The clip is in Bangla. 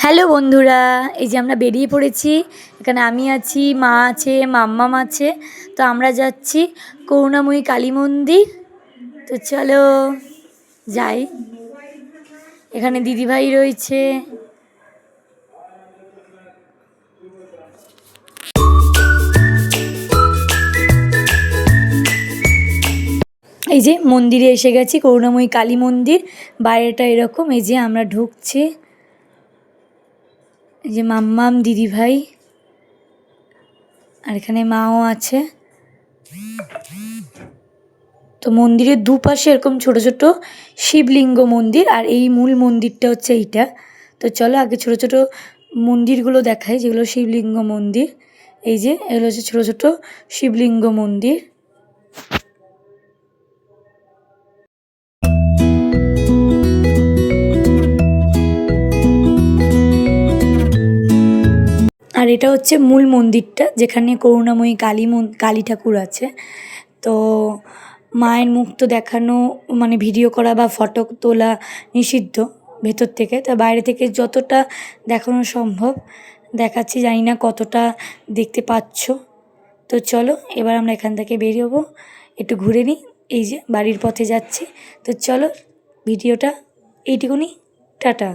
হ্যালো বন্ধুরা, এই যে আমরা বেরিয়ে পড়েছি। এখানে আমি আছি, মা আছে, মাম্মাম আছে। তো আমরা যাচ্ছি করুণাময়ী কালী মন্দির। তো চলো যাই। এখানে দিদিভাই রয়েছে। এই যে মন্দিরে এসে গেছি, করুণাময়ী কালী মন্দির। বাইরেটা এরকম। এই যে আমরা ঢুকছি। এই যে মাম্মাম, দিদিভাই, আর এখানে মাও আছে। তো মন্দিরের দুপাশে এরকম ছোট ছোট শিবলিঙ্গ মন্দির, আর এই মূল মন্দিরটা হচ্ছে এইটা। তো চলো আগে ছোট ছোট মন্দিরগুলো দেখাই, যেগুলো শিবলিঙ্গ মন্দির। এই যে এগুলো হচ্ছে ছোট ছোট শিবলিঙ্গ মন্দির। আর এটা হচ্ছে মূল মন্দিরটা, যেখানে করুণাময়ী কালী ঠাকুর আছে। তো মায়ের মুখ তো দেখানো, মানে ভিডিও করা বা ফটো তোলা নিষিদ্ধ ভেতর থেকে। তা বাইরে থেকে যতটা দেখানো সম্ভব দেখাচ্ছি, জানি না কতটা দেখতে পাচ্ছ। তো চলো এবার আমরা এখান থেকে বেরোবো, একটু ঘুরে নিই। এই যে বাড়ির পথে যাচ্ছি। তো চলো ভিডিওটা এইটুকুনি, টাটা।